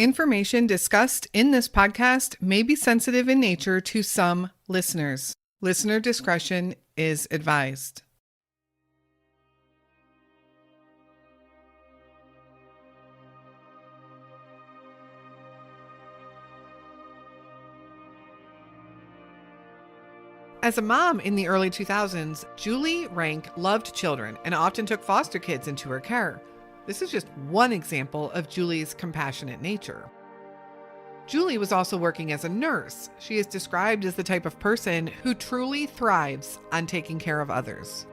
Information discussed in this podcast may be sensitive in nature to some listeners. Listener discretion is advised. As a mom in the early 2000s, Julie Rank loved children and often took foster kids into her care. This is just one example of Julie's compassionate nature. Julie was also working as a nurse. She is described as the type of person who truly thrives on taking care of others.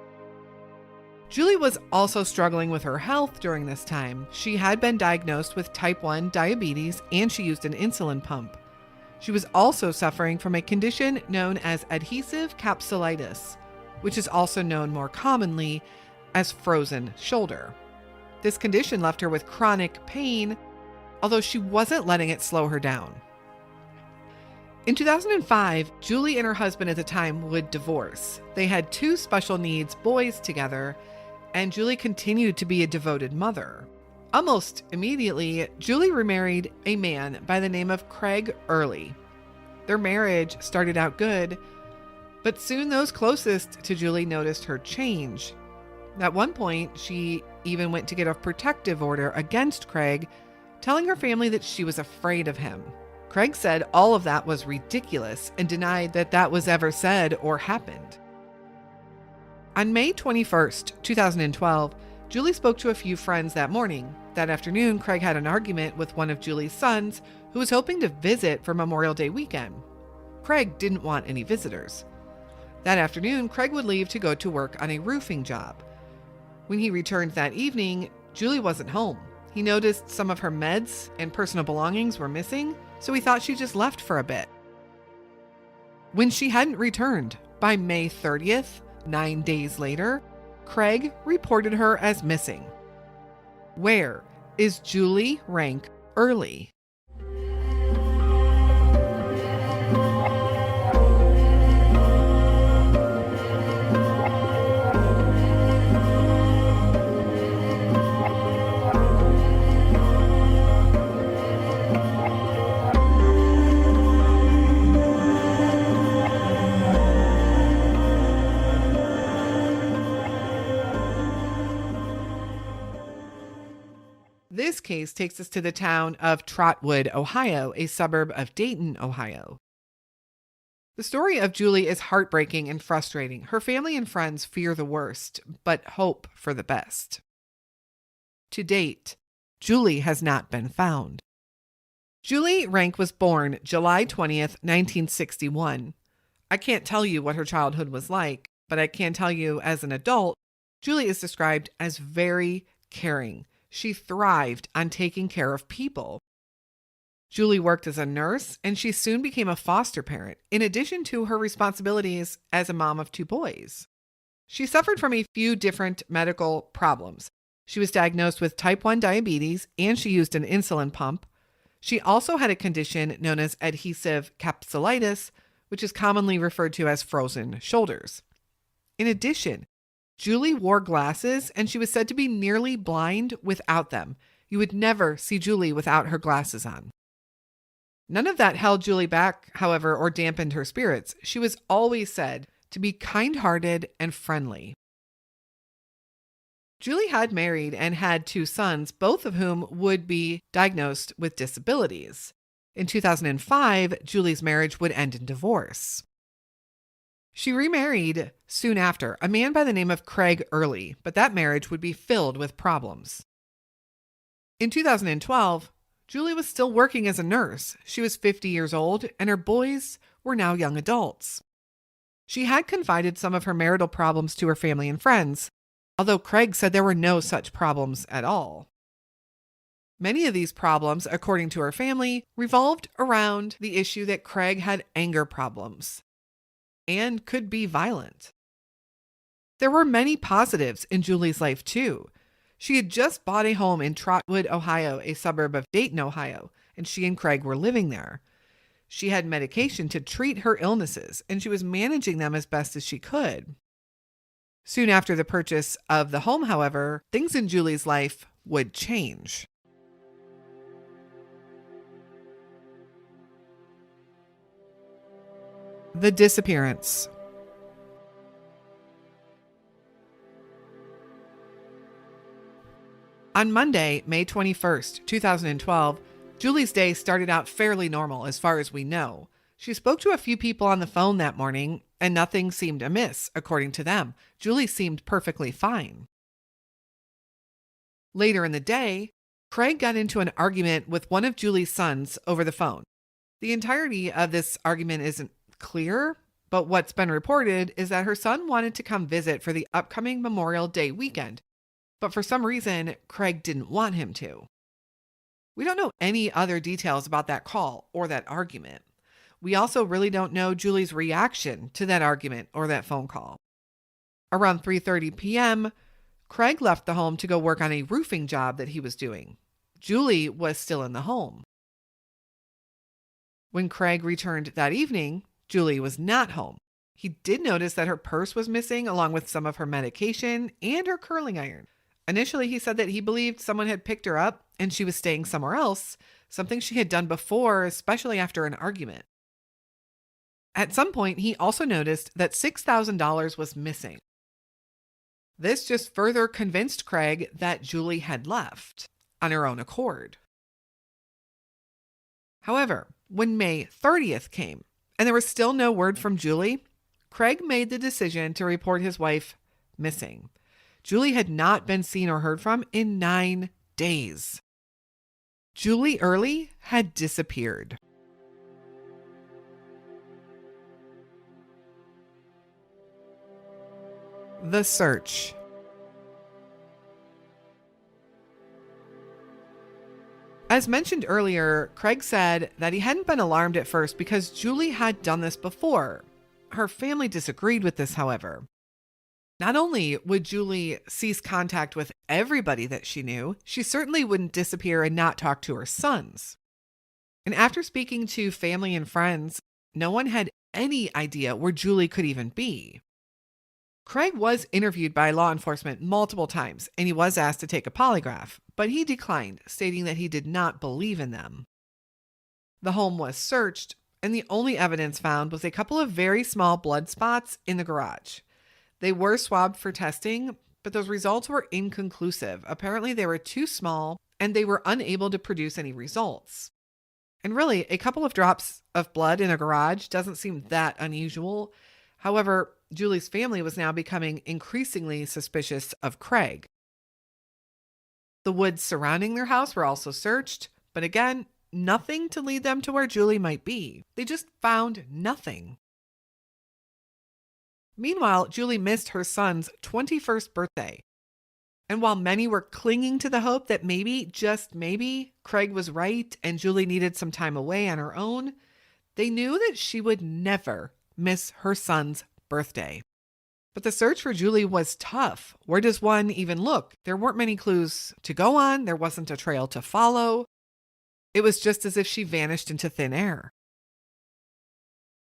Julie was also struggling with her health during this time. She had been diagnosed with type 1 diabetes and she used an insulin pump. She was also suffering from a condition known as adhesive capsulitis, which is also known more commonly as frozen shoulder. This condition left her with chronic pain, although she wasn't letting it slow her down. In 2005, Julie and her husband at the time would divorce. They had 2 special needs boys together, and Julie continued to be a devoted mother. Almost immediately, Julie remarried a man by the name of Craig Early. Their marriage started out good, but soon those closest to Julie noticed her change. At one point, she even went to get a protective order against Craig, telling her family that she was afraid of him. Craig said all of that was ridiculous and denied that that was ever said or happened. On May 21st, 2012, Julie spoke to a few friends that morning. That afternoon, Craig had an argument with one of Julie's sons who was hoping to visit for Memorial Day weekend. Craig didn't want any visitors. That afternoon, Craig would leave to go to work on a roofing job. When he returned that evening, Julie wasn't home. He noticed some of her meds and personal belongings were missing, so he thought she just left for a bit. When she hadn't returned, by May 30th, 9 days later, Craig reported her as missing. Where is Julie Rank Early? This case takes us to the town of Trotwood, Ohio, a suburb of Dayton, Ohio. The story of Julie is heartbreaking and frustrating. Her family and friends fear the worst, but hope for the best. To date, Julie has not been found. Julie Rank was born July 20th, 1961. I can't tell you what her childhood was like, but I can tell you as an adult, Julie is described as very caring. She thrived on taking care of people. Julie worked as a nurse, and she soon became a foster parent, in addition to her responsibilities as a mom of 2 boys. She suffered from a few different medical problems. She was diagnosed with type 1 diabetes, and she used an insulin pump. She also had a condition known as adhesive capsulitis, which is commonly referred to as frozen shoulders. In addition, Julie wore glasses, and she was said to be nearly blind without them. You would never see Julie without her glasses on. None of that held Julie back, however, or dampened her spirits. She was always said to be kind-hearted and friendly. Julie had married and had 2 sons, both of whom would be diagnosed with disabilities. In 2005, Julie's marriage would end in divorce. She remarried soon after, a man by the name of Craig Early, but that marriage would be filled with problems. In 2012, Julie was still working as a nurse. She was 50 years old, and her boys were now young adults. She had confided some of her marital problems to her family and friends, although Craig said there were no such problems at all. Many of these problems, according to her family, revolved around the issue that Craig had anger problems and could be violent. There were many positives in Julie's life too. She had just bought a home in Trotwood, Ohio, a suburb of Dayton, Ohio, and she and Craig were living there. She had medication to treat her illnesses, and she was managing them as best as she could. Soon after the purchase of the home, however, things in Julie's life would change. The disappearance. On Monday, May 21st, 2012, Julie's day started out fairly normal as far as we know. She spoke to a few people on the phone that morning, and nothing seemed amiss, according to them. Julie seemed perfectly fine. Later in the day, Craig got into an argument with one of Julie's sons over the phone. The entirety of this argument isn't clear, but what's been reported is that her son wanted to come visit for the upcoming Memorial Day weekend, but for some reason, Craig didn't want him to. We don't know any other details about that call or that argument. We also really don't know Julie's reaction to that argument or that phone call. Around 3:30 p.m., Craig left the home to go work on a roofing job that he was doing. Julie was still in the home. When Craig returned that evening, Julie was not home. He did notice that her purse was missing along with some of her medication and her curling iron. Initially, he said that he believed someone had picked her up and she was staying somewhere else, something she had done before, especially after an argument. At some point, he also noticed that $6,000 was missing. This just further convinced Craig that Julie had left on her own accord. However, when May 30th came and there was still no word from Julie, Craig made the decision to report his wife missing. Julie had not been seen or heard from in 9 days. Julie Early had disappeared. The search. As mentioned earlier, Craig said that he hadn't been alarmed at first because Julie had done this before. Her family disagreed with this, however. Not only would Julie cease contact with everybody that she knew, she certainly wouldn't disappear and not talk to her sons. And after speaking to family and friends, no one had any idea where Julie could even be. Craig was interviewed by law enforcement multiple times, and he was asked to take a polygraph, but he declined, stating that he did not believe in them. The home was searched, and the only evidence found was a couple of very small blood spots in the garage. They were swabbed for testing, but those results were inconclusive. Apparently, they were too small, and they were unable to produce any results. And really, a couple of drops of blood in a garage doesn't seem that unusual. However, Julie's family was now becoming increasingly suspicious of Craig. The woods surrounding their house were also searched, but again, nothing to lead them to where Julie might be. They just found nothing. Meanwhile, Julie missed her son's 21st birthday. And while many were clinging to the hope that maybe, just maybe, Craig was right and Julie needed some time away on her own, they knew that she would never miss her son's birthday. But the search for Julie was tough. Where does one even look? There weren't many clues to go on. There wasn't a trail to follow. It was just as if she vanished into thin air.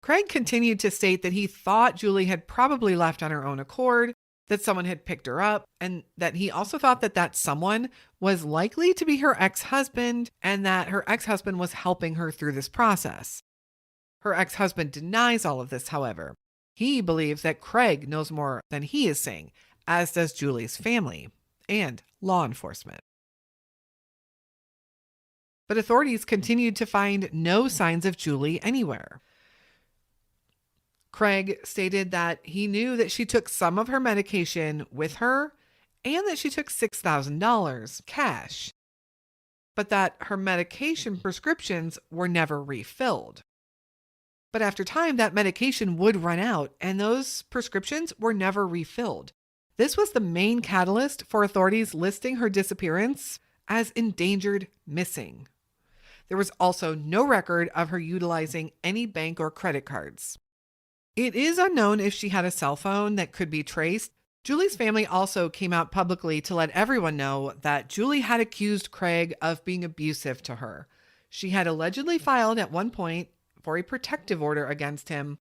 Craig continued to state that he thought Julie had probably left on her own accord, that someone had picked her up, and that he also thought that that someone was likely to be her ex-husband and that her ex-husband was helping her through this process. Her ex-husband denies all of this, however. He believes that Craig knows more than he is saying, as does Julie's family and law enforcement. But authorities continued to find no signs of Julie anywhere. Craig stated that he knew that she took some of her medication with her and that she took $6,000 cash, but that her medication prescriptions were never refilled. But after time, that medication would run out and those prescriptions were never refilled. This was the main catalyst for authorities listing her disappearance as endangered missing. There was also no record of her utilizing any bank or credit cards. It is unknown if she had a cell phone that could be traced. Julie's family also came out publicly to let everyone know that Julie had accused Craig of being abusive to her. She had allegedly filed at one point for a protective order against him,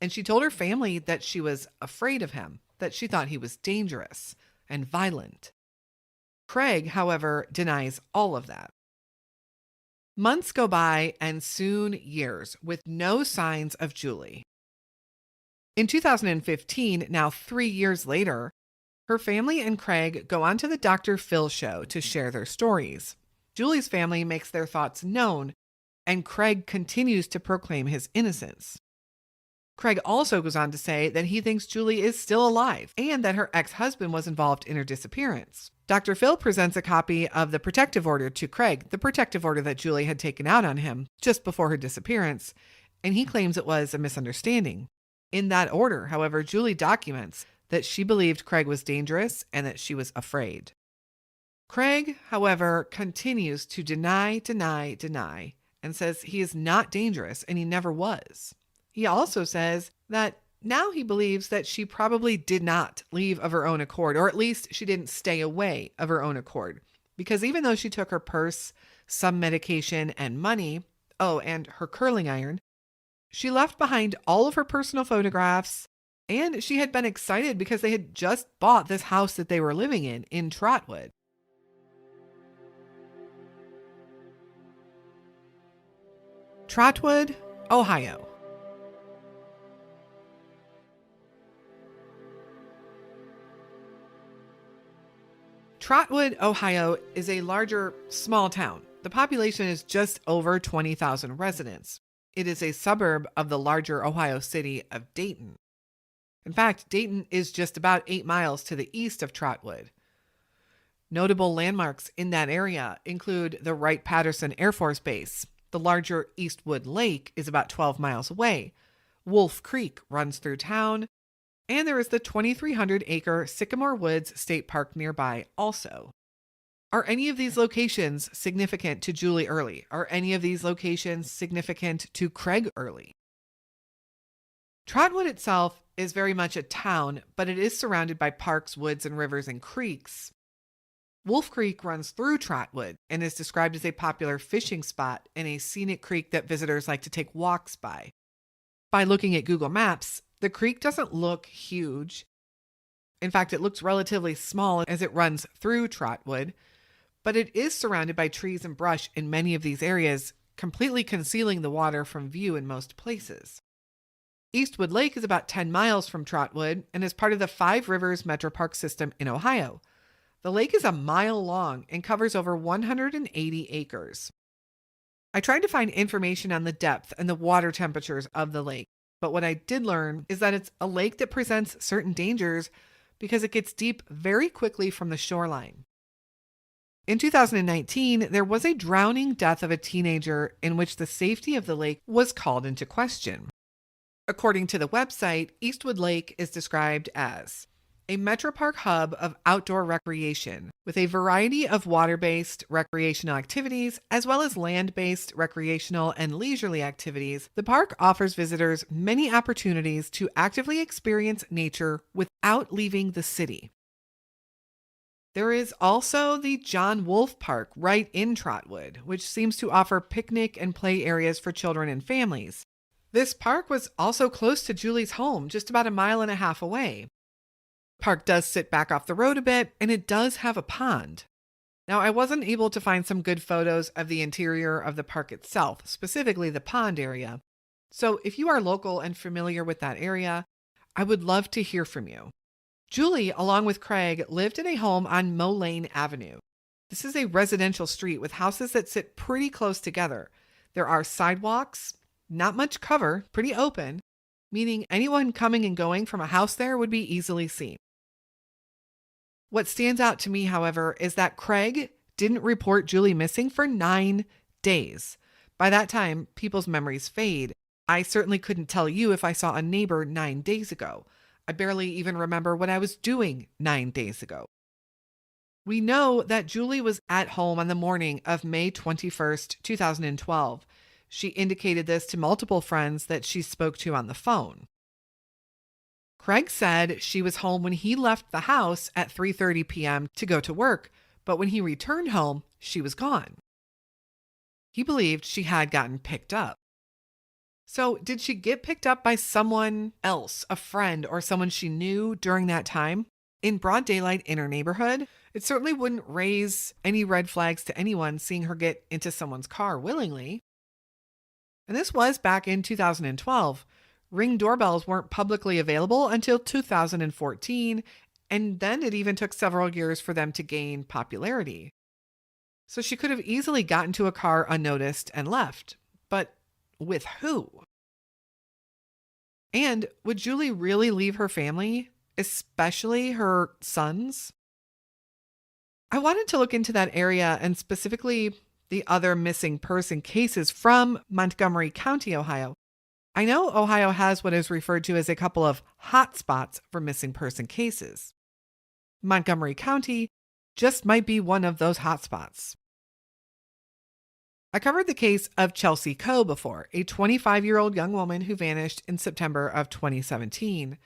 and she told her family that she was afraid of him, that she thought he was dangerous and violent. Craig, however, denies all of that. Months go by and soon years with no signs of Julie. In 2015, now 3 years later, her family and Craig go on to the Dr. Phil show to share their stories. Julie's family makes their thoughts known, and Craig continues to proclaim his innocence. Craig also goes on to say that he thinks Julie is still alive and that her ex-husband was involved in her disappearance. Dr. Phil presents a copy of the protective order to Craig, the protective order that Julie had taken out on him just before her disappearance, and he claims it was a misunderstanding. In that order, however, Julie documents that she believed Craig was dangerous and that she was afraid. Craig, however, continues to deny, and says he is not dangerous and he never was. He also says that now he believes that she probably did not leave of her own accord, or at least she didn't stay away of her own accord. Because even though she took her purse, some medication, and money, oh, and her curling iron, she left behind all of her personal photographs, and she had been excited because they had just bought this house that they were living in Trotwood. Trotwood, Ohio. Trotwood, Ohio is a larger, small town. The population is just over 20,000 residents. It is a suburb of the larger Ohio city of Dayton. In fact, Dayton is just about 8 miles to the east of Trotwood. Notable landmarks in that area include the Wright-Patterson Air Force Base. The larger Eastwood Lake is about 12 miles away. Wolf Creek runs through town. And there is the 2,300-acre Sycamore Woods State Park nearby also. Are any of these locations significant to Julie Early? Are any of these locations significant to Craig Early? Trotwood itself is very much a town, but it is surrounded by parks, woods, and rivers and creeks. Wolf Creek runs through Trotwood and is described as a popular fishing spot and a scenic creek that visitors like to take walks by. By looking at Google Maps, the creek doesn't look huge. In fact, it looks relatively small as it runs through Trotwood, but it is surrounded by trees and brush in many of these areas, completely concealing the water from view in most places. Eastwood Lake is about 10 miles from Trotwood and is part of the Five Rivers Metro Park system in Ohio. The lake is a mile long and covers over 180 acres. I tried to find information on the depth and the water temperatures of the lake, but what I did learn is that it's a lake that presents certain dangers because it gets deep very quickly from the shoreline. In 2019, there was a drowning death of a teenager in which the safety of the lake was called into question. According to the website, Eastwood Lake is described as a Metro Park hub of outdoor recreation with a variety of water-based recreational activities as well as land-based recreational and leisurely activities. The park offers visitors many opportunities to actively experience nature without leaving the city. There is also the John Wolfe Park right in Trotwood, which seems to offer picnic and play areas for children and families. This park was also close to Julie's home, just about 1.5 miles away. Park does sit back off the road a bit, and it does have a pond. Now, I wasn't able to find some good photos of the interior of the park itself, specifically the pond area. So if you are local and familiar with that area, I would love to hear from you. Julie, along with Craig, lived in a home on Moline Avenue. This is a residential street with houses that sit pretty close together. There are sidewalks, not much cover, pretty open, meaning anyone coming and going from a house there would be easily seen. What stands out to me, however, is that Craig didn't report Julie missing for 9 days. By that time, people's memories fade. I certainly couldn't tell you if I saw a neighbor 9 days ago. I barely even remember what I was doing 9 days ago. We know that Julie was at home on the morning of May 21st, 2012. She indicated this to multiple friends that she spoke to on the phone. Craig said she was home when he left the house at 3:30 p.m. to go to work, but when he returned home, she was gone. He believed she had gotten picked up. So, did she get picked up by someone else, a friend, or someone she knew during that time? In broad daylight in her neighborhood? It certainly wouldn't raise any red flags to anyone seeing her get into someone's car willingly. And this was back in 2012. Ring doorbells weren't publicly available until 2014, and then it even took several years for them to gain popularity. So she could have easily gotten to a car unnoticed and left. But with who? And would Julie really leave her family, especially her sons? I wanted to look into that area and specifically the other missing person cases from Montgomery County, Ohio. I know Ohio has what is referred to as a couple of hot spots for missing person cases. Montgomery County just might be one of those hot spots. I covered the case of Chelsea Coe before, a 25-year-old young woman who vanished in September of 2017.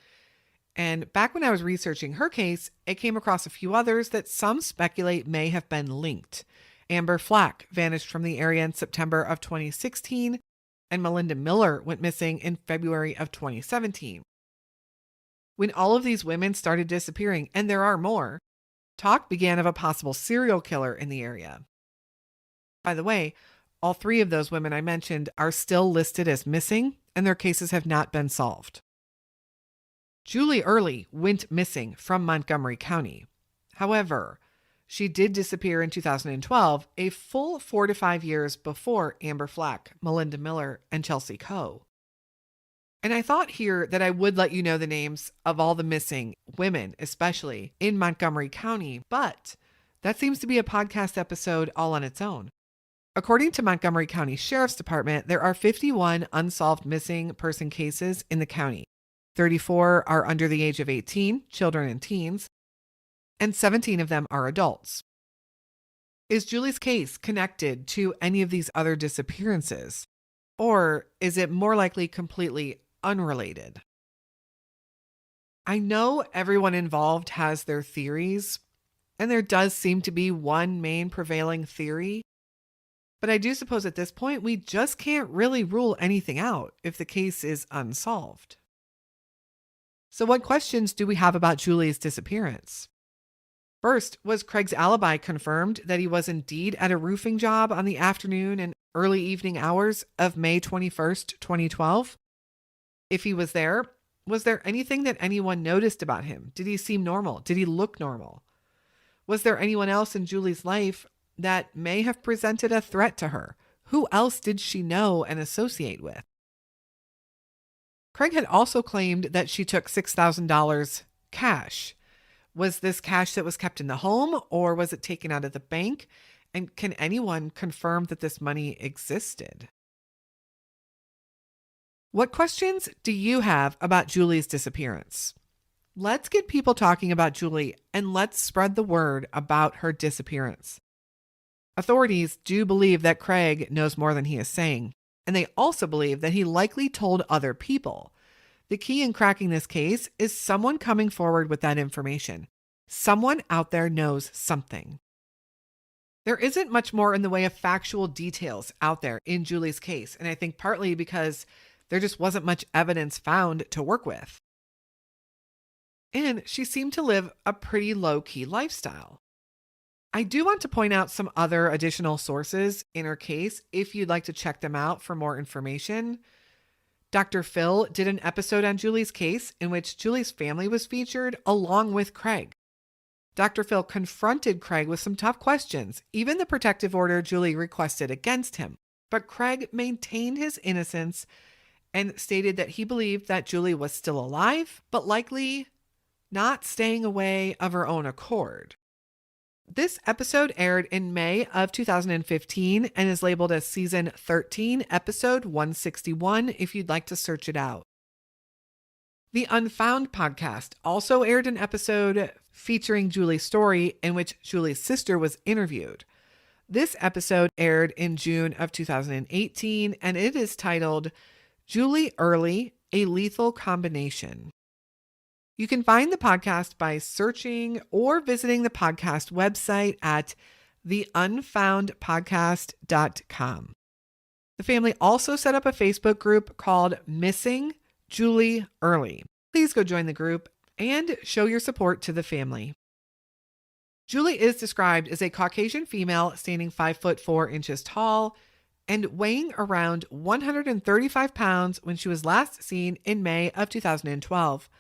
And back when I was researching her case, I came across a few others that some speculate may have been linked. Amber Flack vanished from the area in September of 2016, and Melinda Miller went missing in February of 2017. When all of these women started disappearing, and there are more, talk began of a possible serial killer in the area. By the way, all three of those women I mentioned are still listed as missing, and their cases have not been solved. Julie Early went missing from Montgomery County. However, she did disappear in 2012, a full 4 to 5 years before Amber Flack, Melinda Miller, and Chelsea Coe. And I thought here that I would let you know the names of all the missing women, especially in Montgomery County, but that seems to be a podcast episode all on its own. According to Montgomery County Sheriff's Department, there are 51 unsolved missing person cases in the county. 34 are under the age of 18, children and teens, and 17 of them are adults. Is Julie's case connected to any of these other disappearances, or is it more likely completely unrelated? I know everyone involved has their theories, and there does seem to be one main prevailing theory, but I do suppose at this point we just can't really rule anything out if the case is unsolved. So what questions do we have about Julie's disappearance? First, was Craig's alibi confirmed that he was indeed at a roofing job on the afternoon and early evening hours of May 21st, 2012? If he was there anything that anyone noticed about him? Did he seem normal? Did he look normal? Was there anyone else in Julie's life that may have presented a threat to her? Who else did she know and associate with? Craig had also claimed that she took $6,000 cash. Was this cash that was kept in the home, or was it taken out of the bank? And can anyone confirm that this money existed? What questions do you have about Julie's disappearance? Let's get people talking about Julie, and let's spread the word about her disappearance. Authorities do believe that Craig knows more than he is saying, and they also believe that he likely told other people. The key in cracking this case is someone coming forward with that information. Someone out there knows something. There isn't much more in the way of factual details out there in Julie's case, and I think partly because there just wasn't much evidence found to work with. And she seemed to live a pretty low-key lifestyle. I do want to point out some other additional sources in her case if you'd like to check them out for more information. Dr. Phil did an episode on Julie's case in which Julie's family was featured along with Craig. Dr. Phil confronted Craig with some tough questions, even the protective order Julie requested against him. But Craig maintained his innocence and stated that he believed that Julie was still alive, but likely not staying away of her own accord. This episode aired in May of 2015 and is labeled as Season 13, Episode 161, if you'd like to search it out. The Unfound podcast also aired an episode featuring Julie's story in which Julie's sister was interviewed. This episode aired in June of 2018, and it is titled Julie Early, A Lethal Combination. You can find the podcast by searching or visiting the podcast website at theunfoundpodcast.com. The family also set up a Facebook group called Missing Julie Early. Please go join the group and show your support to the family. Julie is described as a Caucasian female standing 5'4" tall, and weighing around 135 pounds when she was last seen in May of 2012.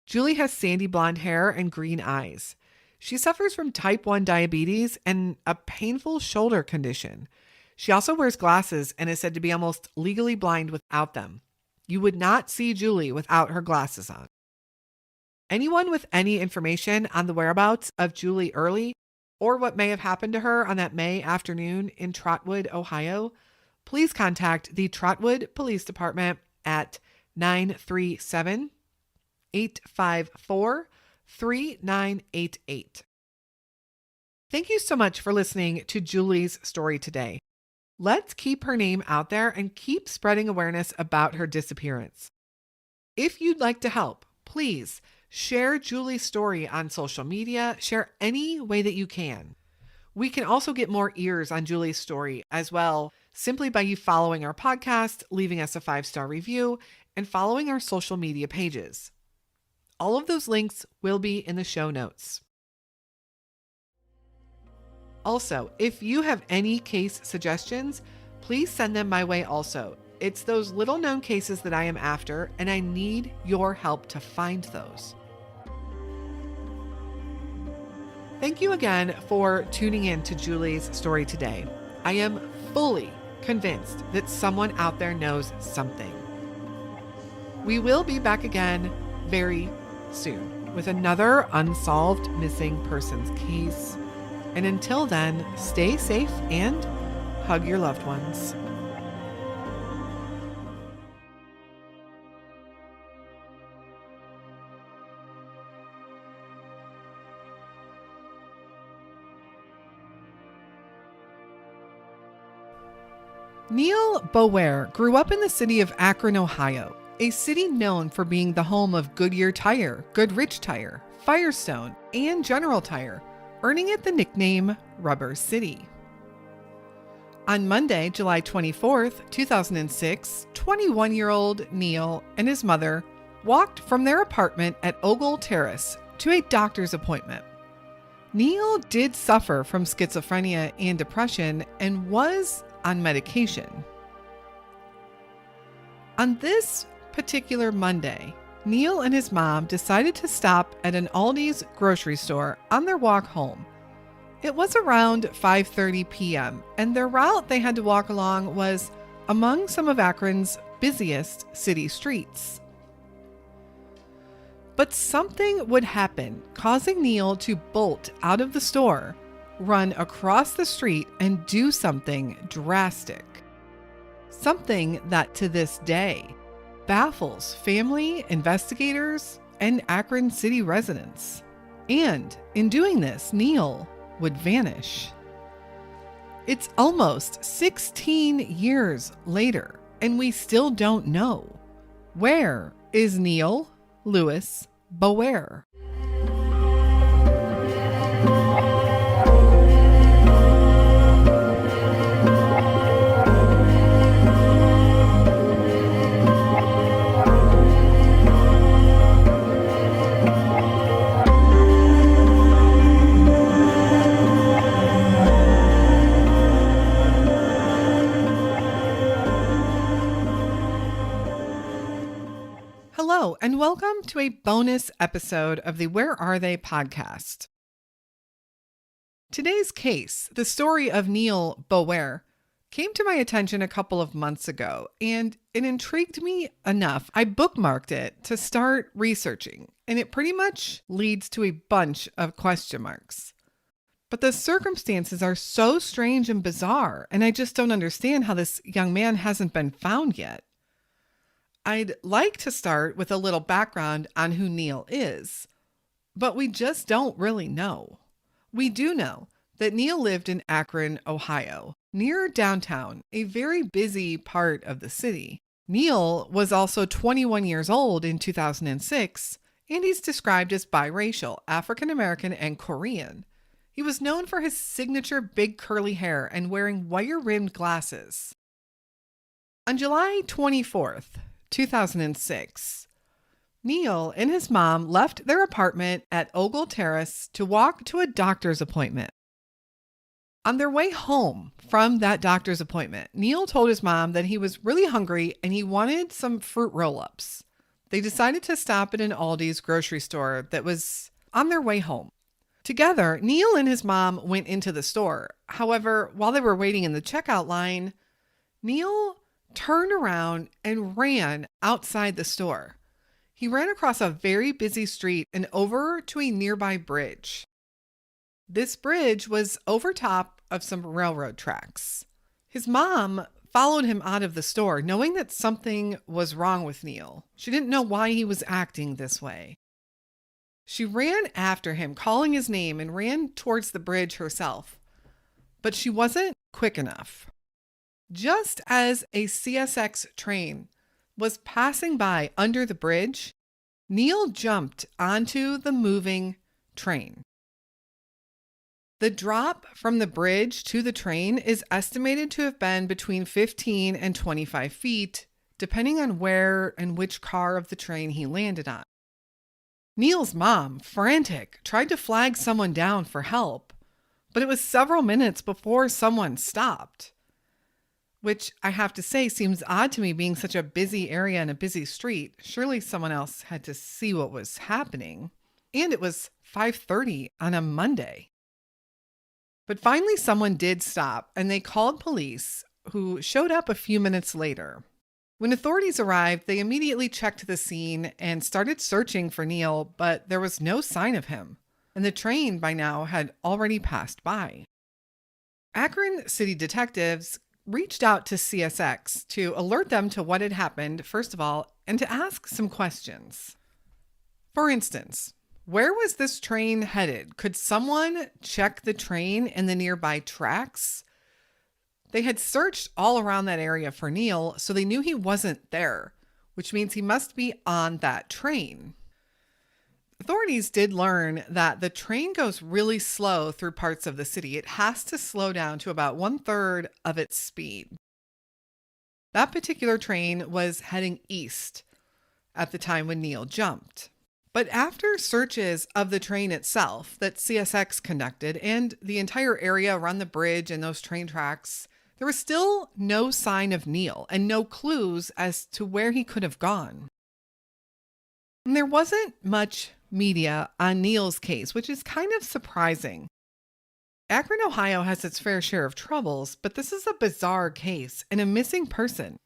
Julie has sandy blonde hair and green eyes. She suffers from type 1 diabetes and a painful shoulder condition. She also wears glasses and is said to be almost legally blind without them. You would not see Julie without her glasses on. Anyone with any information on the whereabouts of Julie Early or what may have happened to her on that May afternoon in Trotwood, Ohio, please contact the Trotwood Police Department at 937-854-3988. Thank you so much for listening to Julie's story today. Let's keep her name out there and keep spreading awareness about her disappearance. If you'd like to help, please share Julie's story on social media. Share any way that you can. We can also get more ears on Julie's story as well, simply by you following our podcast, leaving us a 5-star review, and following our social media pages. All of those links will be in the show notes. Also, if you have any case suggestions, please send them my way also. It's those little known cases that I am after, and I need your help to find those. Thank you again for tuning in to Julie's story today. I am fully convinced that someone out there knows something. We will be back again very soon with another unsolved missing persons case. And until then, stay safe and hug your loved ones. Neil Bower grew up in the city of Akron, Ohio, a city known for being the home of Goodyear Tire, Goodrich Tire, Firestone, and General Tire, earning it the nickname Rubber City. On Monday, July 24th, 2006, 21-year-old Neil and his mother walked from their apartment at Ogle Terrace to a doctor's appointment. Neil did suffer from schizophrenia and depression and was on medication. On this particular Monday, Neil and his mom decided to stop at an Aldi's grocery store on their walk home. It was around 5:30 p.m., and their route they had to walk along was among some of Akron's busiest city streets. But something would happen, causing Neil to bolt out of the store, run across the street, and do something drastic. Something that to this day baffles family, investigators, and Akron city residents. And in doing this, Neil would vanish. It's almost 16 years later, and we still don't know. Where is Neil Lewis Bower? Hello, and welcome to a bonus episode of the Where Are They podcast. Today's case, the story of Neil Bower, came to my attention a couple of months ago, and it intrigued me enough. I bookmarked it to start researching, and it pretty much leads to a bunch of question marks. But the circumstances are so strange and bizarre, and I just don't understand how this young man hasn't been found yet. I'd like to start with a little background on who Neil is, but we just don't really know. We do know that Neil lived in Akron, Ohio, near downtown, a very busy part of the city. Neil was also 21 years old in 2006, and he's described as biracial, African American, and Korean. He was known for his signature big curly hair and wearing wire-rimmed glasses. On July 24th, 2006, Neil and his mom left their apartment at Ogle Terrace to walk to a doctor's appointment. On their way home from that doctor's appointment, Neil told his mom that he was really hungry and he wanted some fruit roll-ups. They decided to stop at an Aldi's grocery store that was on their way home. Together, Neil and his mom went into the store. However, while they were waiting in the checkout line, Neil turned around and ran outside the store. He ran across a very busy street and over to a nearby bridge. This bridge was over top of some railroad tracks. His mom followed him out of the store, knowing that something was wrong with Neil. She didn't know why he was acting this way. She ran after him, calling his name, and ran towards the bridge herself. But she wasn't quick enough. Just as a CSX train was passing by under the bridge, Neil jumped onto the moving train. The drop from the bridge to the train is estimated to have been between 15 and 25 feet, depending on where and which car of the train he landed on. Neil's mom, frantic, tried to flag someone down for help, but it was several minutes before someone stopped, which I have to say seems odd to me, being such a busy area and a busy street. Surely someone else had to see what was happening. And it was 5:30 on a Monday. But finally, someone did stop, and they called police, who showed up a few minutes later. When authorities arrived, they immediately checked the scene and started searching for Neil, but there was no sign of him, and the train by now had already passed by. Akron city detectives reached out to CSX to alert them to what had happened, first of all, and to ask some questions. For instance, where was this train headed? Could someone check the train and the nearby tracks? They had searched all around that area for Neil, so they knew he wasn't there, which means he must be on that train. Authorities did learn that the train goes really slow through parts of the city. It has to slow down to about 1/3 of its speed. That particular train was heading east at the time when Neil jumped. But after searches of the train itself that CSX conducted and the entire area around the bridge and those train tracks, there was still no sign of Neil and no clues as to where he could have gone. And there wasn't much media on Neil's case, which is kind of surprising. Akron, Ohio has its fair share of troubles, but this is a bizarre case and a missing person.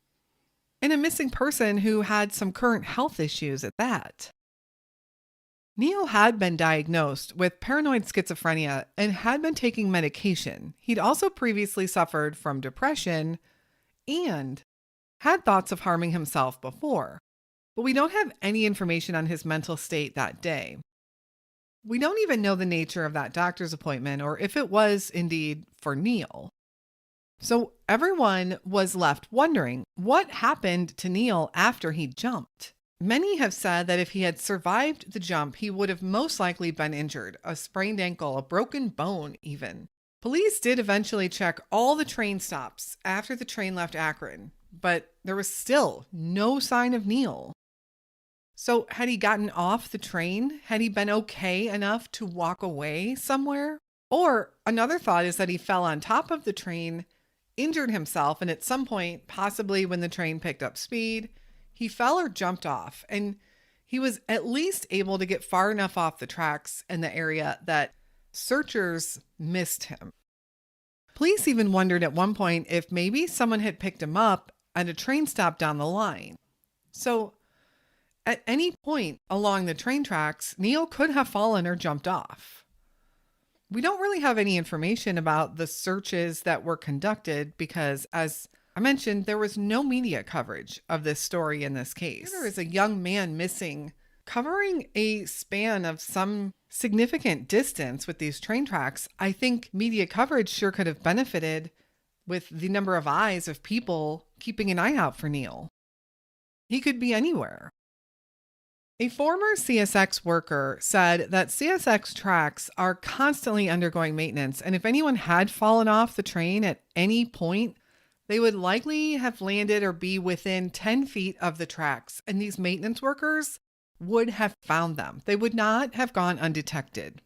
And a missing person who had some current health issues at that. Neil had been diagnosed with paranoid schizophrenia and had been taking medication. He'd also previously suffered from depression and had thoughts of harming himself before. But we don't have any information on his mental state that day. We don't even know the nature of that doctor's appointment or if it was indeed for Neil. So everyone was left wondering what happened to Neil after he jumped. Many have said that if he had survived the jump, he would have most likely been injured, a sprained ankle, a broken bone even. Police did eventually check all the train stops after the train left Akron, but there was still no sign of Neil. So had he gotten off the train? Had he been okay enough to walk away somewhere? Or another thought is that he fell on top of the train, injured himself, and at some point, possibly when the train picked up speed, he fell or jumped off, and he was at least able to get far enough off the tracks in the area that searchers missed him. Police even wondered at one point if maybe someone had picked him up at a train stop down the line. So at any point along the train tracks, Neil could have fallen or jumped off. We don't really have any information about the searches that were conducted because, as I mentioned, there was no media coverage of this story in this case. There is a young man missing, covering a span of some significant distance with these train tracks. I think media coverage sure could have benefited with the number of eyes of people keeping an eye out for Neil. He could be anywhere. A former CSX worker said that CSX tracks are constantly undergoing maintenance, and if anyone had fallen off the train at any point, they would likely have landed or be within 10 feet of the tracks, and these maintenance workers would have found them. They would not have gone undetected.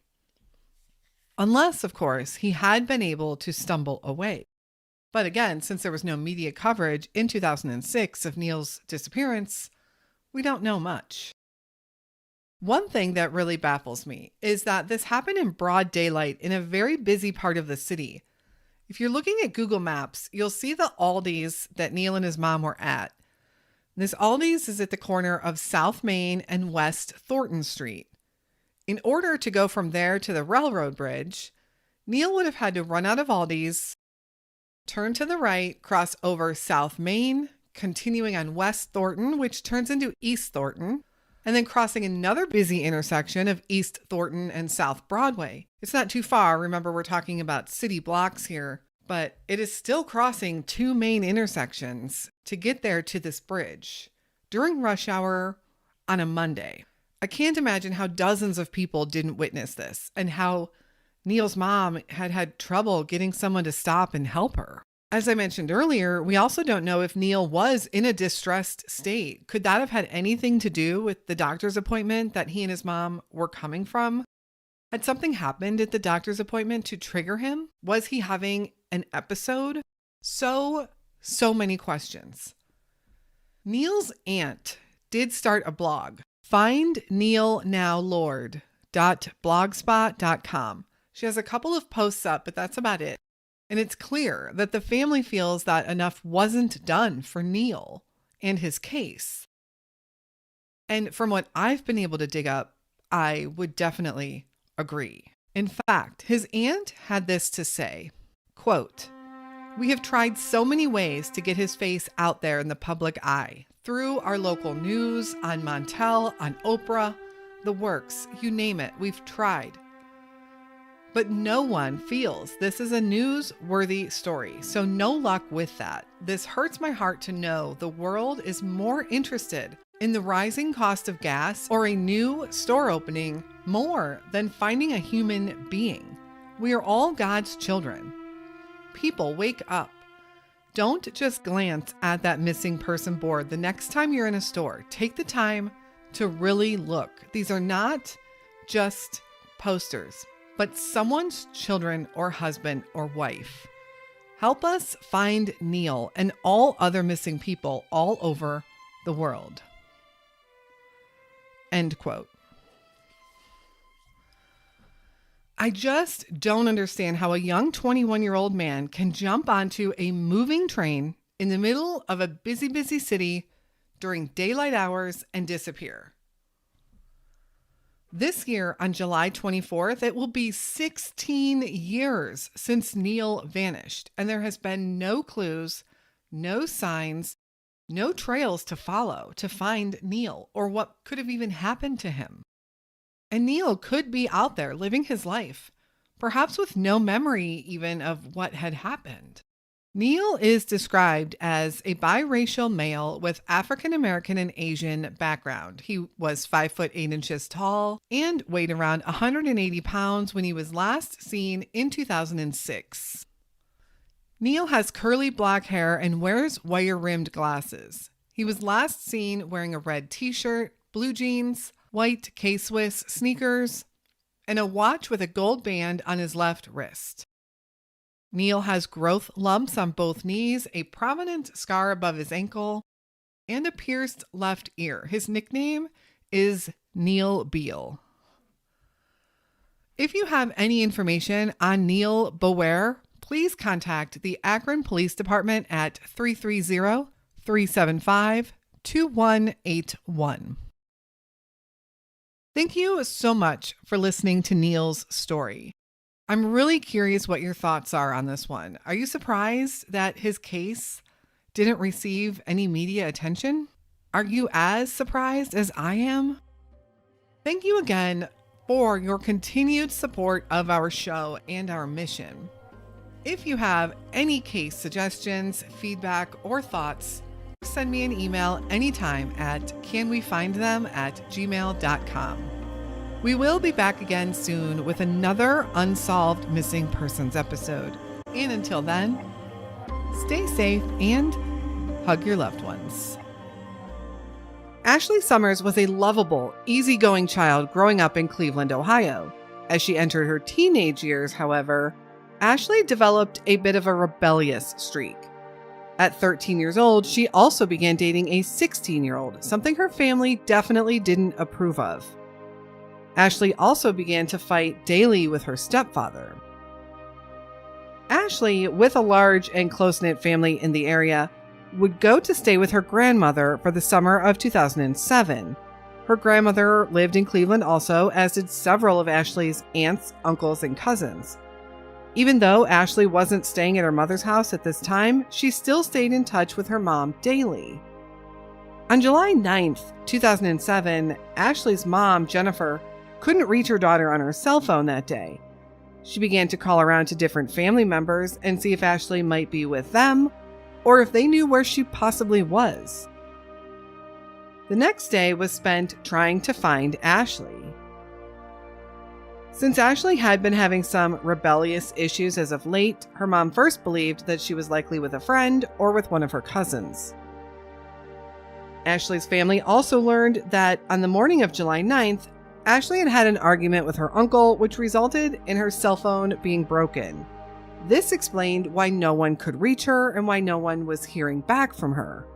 Unless, of course, he had been able to stumble away. But again, since there was no media coverage in 2006 of Neil's disappearance, we don't know much. One thing that really baffles me is that this happened in broad daylight in a very busy part of the city. If you're looking at Google Maps, you'll see the Aldi's that Neil and his mom were at. This Aldi's is at the corner of South Main and West Thornton Street. In order to go from there to the railroad bridge, Neil would have had to run out of Aldi's, turn to the right, cross over South Main, continuing on West Thornton, which turns into East Thornton, and then crossing another busy intersection of East Thornton and South Broadway. It's not too far. Remember, we're talking about city blocks here, but it is still crossing two main intersections to get there to this bridge during rush hour on a Monday. I can't imagine how dozens of people didn't witness this and how Neil's mom had trouble getting someone to stop and help her. As I mentioned earlier, we also don't know if Neil was in a distressed state. Could that have had anything to do with the doctor's appointment that he and his mom were coming from? Had something happened at the doctor's appointment to trigger him? Was he having an episode? So many questions. Neil's aunt did start a blog, findneilnowlord.blogspot.com. She has a couple of posts up, but that's about it. And it's clear that the family feels that enough wasn't done for Neil and his case. And from what I've been able to dig up, I would definitely agree. In fact, his aunt had this to say, quote, "We have tried so many ways to get his face out there in the public eye, through our local news, on Montel, on Oprah, the works, you name it, we've tried. But no one feels this is a newsworthy story, so no luck with that. This hurts my heart to know the world is more interested in the rising cost of gas or a new store opening more than finding a human being. We are all God's children. People, wake up. Don't just glance at that missing person board the next time you're in a store. Take the time to really look. These are not just posters, but someone's children or husband or wife. Help us find Neil and all other missing people all over the world." End quote. I just don't understand how a young 21-year-old man can jump onto a moving train in the middle of a busy city during daylight hours and disappear. This year, on July 24th, it will be 16 years since Neil vanished, and there has been no clues, no signs, no trails to follow to find Neil or what could have even happened to him. And Neil could be out there living his life, perhaps with no memory even of what had happened. Neil is described as a biracial male with African American and Asian background. He was 5'8" tall and weighed around 180 pounds when he was last seen in 2006. Neil has curly black hair and wears wire-rimmed glasses. He was last seen wearing a red t-shirt, blue jeans, white K-Swiss sneakers, and a watch with a gold band on his left wrist. Neil has growth lumps on both knees, a prominent scar above his ankle, and a pierced left ear. His nickname is Neil Beal. If you have any information on Neil Bower, please contact the Akron Police Department at 330-375-2181. Thank you so much for listening to Neil's story. I'm really curious what your thoughts are on this one. Are you surprised that his case didn't receive any media attention? Are you as surprised as I am? Thank you again for your continued support of our show and our mission. If you have any case suggestions, feedback, or thoughts, send me an email anytime at canwefindthem@gmail.com. We will be back again soon with another Unsolved Missing Persons episode. And until then, stay safe and hug your loved ones. Ashley Summers was a lovable, easygoing child growing up in Cleveland, Ohio. As she entered her teenage years, however, Ashley developed a bit of a rebellious streak. At 13 years old, she also began dating a 16-year-old, something her family definitely didn't approve of. Ashley also began to fight daily with her stepfather. Ashley, with a large and close-knit family in the area, would go to stay with her grandmother for the summer of 2007. Her grandmother lived in Cleveland also, as did several of Ashley's aunts, uncles, and cousins. Even though Ashley wasn't staying at her mother's house at this time, she still stayed in touch with her mom daily. On July 9th, 2007, Ashley's mom, Jennifer, couldn't reach her daughter on her cell phone that day. She began to call around to different family members and see if Ashley might be with them, or if they knew where she possibly was. The next day was spent trying to find Ashley. Since Ashley had been having some rebellious issues as of late, her mom first believed that she was likely with a friend or with one of her cousins. Ashley's family also learned that on the morning of July 9th, Ashley had had an argument with her uncle, which resulted in her cell phone being broken. This explained why no one could reach her and why no one was hearing back from her.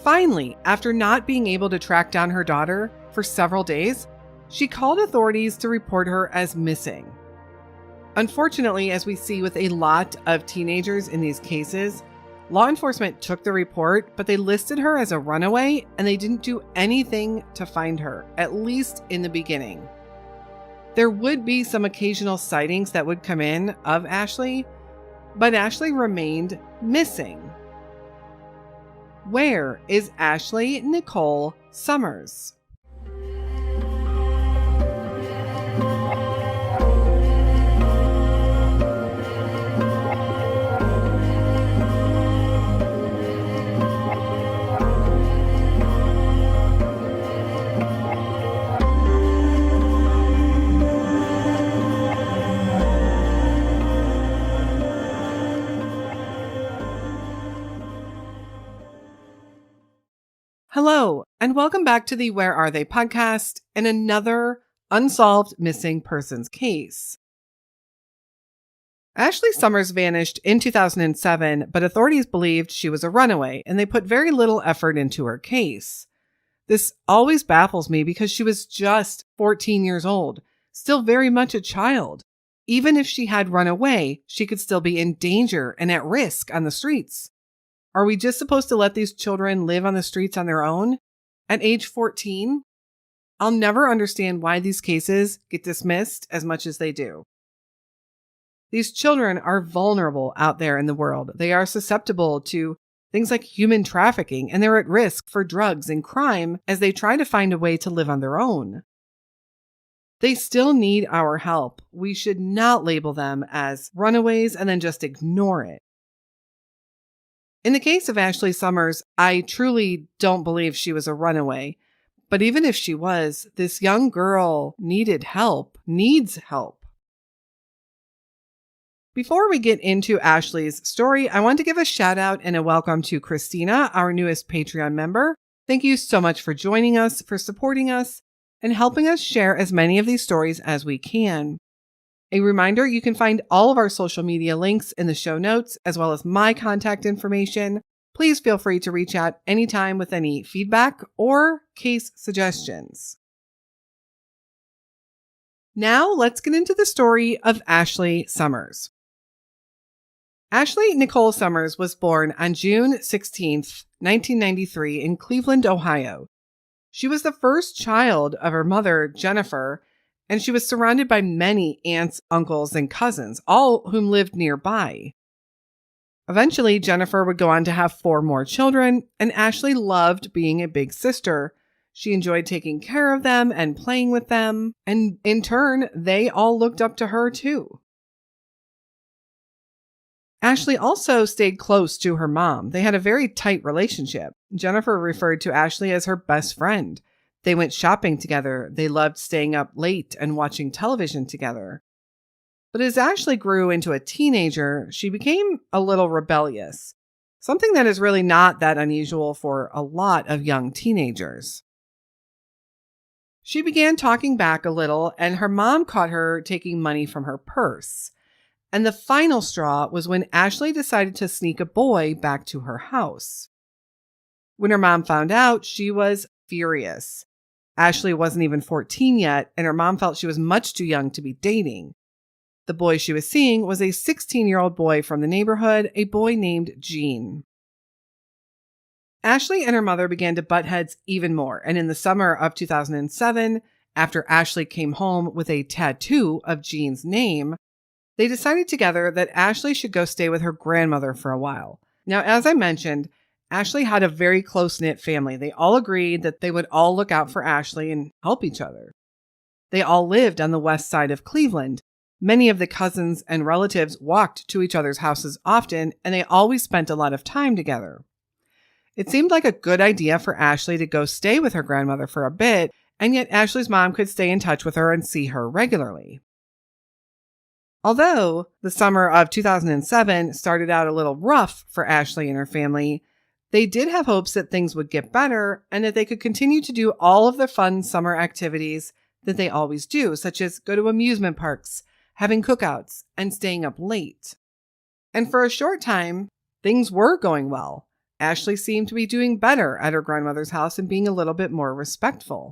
Finally, after not being able to track down her daughter for several days, she called authorities to report her as missing. Unfortunately, as we see with a lot of teenagers in these cases, law enforcement took the report, but they listed her as a runaway and they didn't do anything to find her, at least in the beginning. There would be some occasional sightings that would come in of Ashley, but Ashley remained missing. Where is Ashley Nicole Summers? Hello, and welcome back to the Where Are They podcast and another unsolved missing persons case. Ashley Summers vanished in 2007, but authorities believed she was a runaway, and they put very little effort into her case. This always baffles me because she was just 14 years old, still very much a child. Even if she had run away, she could still be in danger and at risk on the streets. Are we just supposed to let these children live on the streets on their own? At age 14? I'll never understand why these cases get dismissed as much as they do. These children are vulnerable out there in the world. They are susceptible to things like human trafficking, and they're at risk for drugs and crime as they try to find a way to live on their own. They still need our help. We should not label them as runaways and then just ignore it. In the case of Ashley Summers, I truly don't believe she was a runaway. But even if she was, this young girl needs help. Before we get into Ashley's story, I want to give a shout out and a welcome to Christina, our newest Patreon member. Thank you so much for joining us, for supporting us, and helping us share as many of these stories as we can. A reminder, you can find all of our social media links in the show notes, as well as my contact information. Please feel free to reach out anytime with any feedback or case suggestions. Now let's get into the story of Ashley Summers. Ashley Nicole Summers was born on June 16, 1993 in Cleveland, Ohio. She was the first child of her mother, Jennifer, and she was surrounded by many aunts, uncles, and cousins, all whom lived nearby. Eventually, Jennifer would go on to have 4 more children, and Ashley loved being a big sister. She enjoyed taking care of them and playing with them, and in turn, they all looked up to her too. Ashley also stayed close to her mom. They had a very tight relationship. Jennifer referred to Ashley as her best friend. They went shopping together. They loved staying up late and watching television together. But as Ashley grew into a teenager, she became a little rebellious, something that is really not that unusual for a lot of young teenagers. She began talking back a little, and her mom caught her taking money from her purse. And the final straw was when Ashley decided to sneak a boy back to her house. When her mom found out, she was furious. Ashley wasn't even 14 yet, and her mom felt she was much too young to be dating. The boy she was seeing was a 16-year-old boy from the neighborhood, a boy named Gene. Ashley and her mother began to butt heads even more, and in the summer of 2007, after Ashley came home with a tattoo of Gene's name, they decided together that Ashley should go stay with her grandmother for a while. Now, as I mentioned, Ashley had a very close-knit family. They all agreed that they would all look out for Ashley and help each other. They all lived on the west side of Cleveland. Many of the cousins and relatives walked to each other's houses often, and they always spent a lot of time together. It seemed like a good idea for Ashley to go stay with her grandmother for a bit, and yet Ashley's mom could stay in touch with her and see her regularly. Although the summer of 2007 started out a little rough for Ashley and her family, they did have hopes that things would get better and that they could continue to do all of the fun summer activities that they always do, such as go to amusement parks, having cookouts, and staying up late. And for a short time, things were going well. Ashley seemed to be doing better at her grandmother's house and being a little bit more respectful.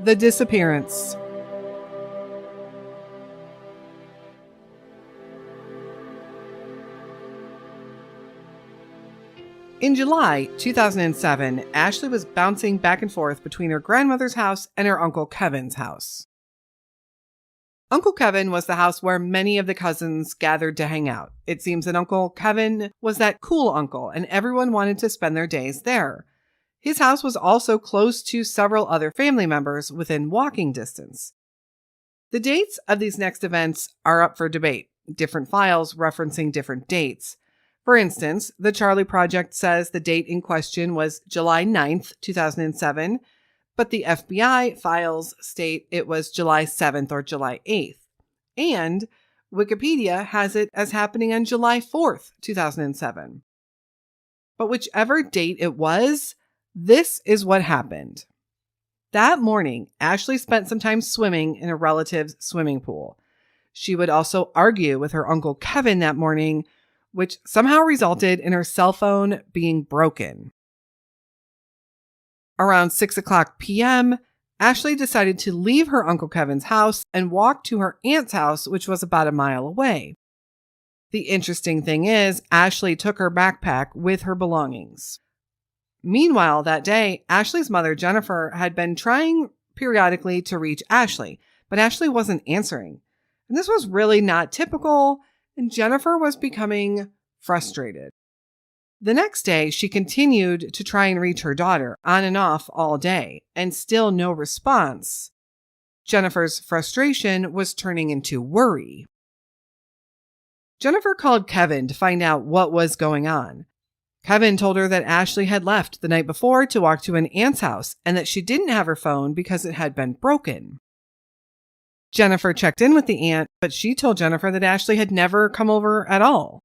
The disappearance. In July 2007, Ashley was bouncing back and forth between her grandmother's house and her Uncle Kevin's house. Uncle Kevin was the house where many of the cousins gathered to hang out. It seems that Uncle Kevin was that cool uncle, and everyone wanted to spend their days there. His house was also close to several other family members within walking distance. The dates of these next events are up for debate, different files referencing different dates. For instance, the Charlie Project says the date in question was July 9th, 2007, but the FBI files state it was July 7th or July 8th. And Wikipedia has it as happening on July 4th, 2007. But whichever date it was, this is what happened. That morning, Ashley spent some time swimming in a relative's swimming pool. She would also argue with her Uncle Kevin that morning, which somehow resulted in her cell phone being broken. Around 6:00 p.m., Ashley decided to leave her Uncle Kevin's house and walk to her aunt's house, which was about a mile away. The interesting thing is, Ashley took her backpack with her belongings. Meanwhile, that day, Ashley's mother, Jennifer, had been trying periodically to reach Ashley, but Ashley wasn't answering. And this was really not typical, and Jennifer was becoming frustrated. The next day, she continued to try and reach her daughter on and off all day, and still no response. Jennifer's frustration was turning into worry. Jennifer called Kevin to find out what was going on. Kevin told her that Ashley had left the night before to walk to an aunt's house and that she didn't have her phone because it had been broken. Jennifer checked in with the aunt, but she told Jennifer that Ashley had never come over at all.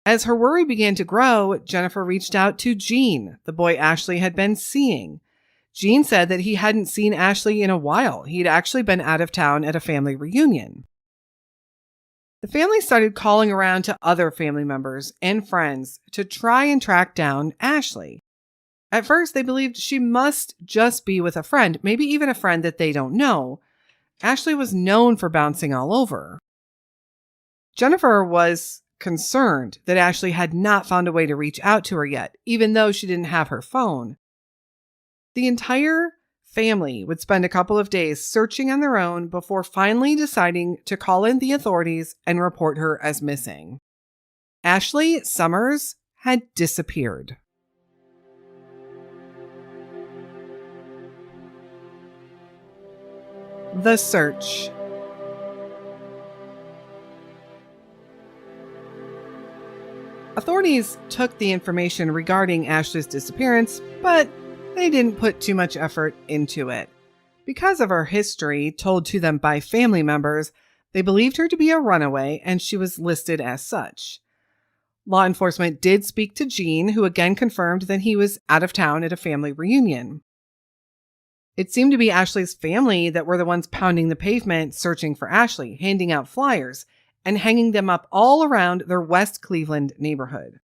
As her worry began to grow, Jennifer reached out to Gene, the boy Ashley had been seeing. Gene said that he hadn't seen Ashley in a while. He'd actually been out of town at a family reunion. The family started calling around to other family members and friends to try and track down Ashley. At first, they believed she must just be with a friend, maybe even a friend that they don't know. Ashley was known for bouncing all over. Jennifer was concerned that Ashley had not found a way to reach out to her yet, even though she didn't have her phone. The entire family would spend a couple of days searching on their own before finally deciding to call in the authorities and report her as missing. Ashley Summers had disappeared. The search. Authorities took the information regarding Ashley's disappearance, but they didn't put too much effort into it. Because of her history told to them by family members, they believed her to be a runaway and she was listed as such. Law enforcement did speak to Gene, who again confirmed that he was out of town at a family reunion. It seemed to be Ashley's family that were the ones pounding the pavement searching for Ashley, handing out flyers, and hanging them up all around their West Cleveland neighborhood.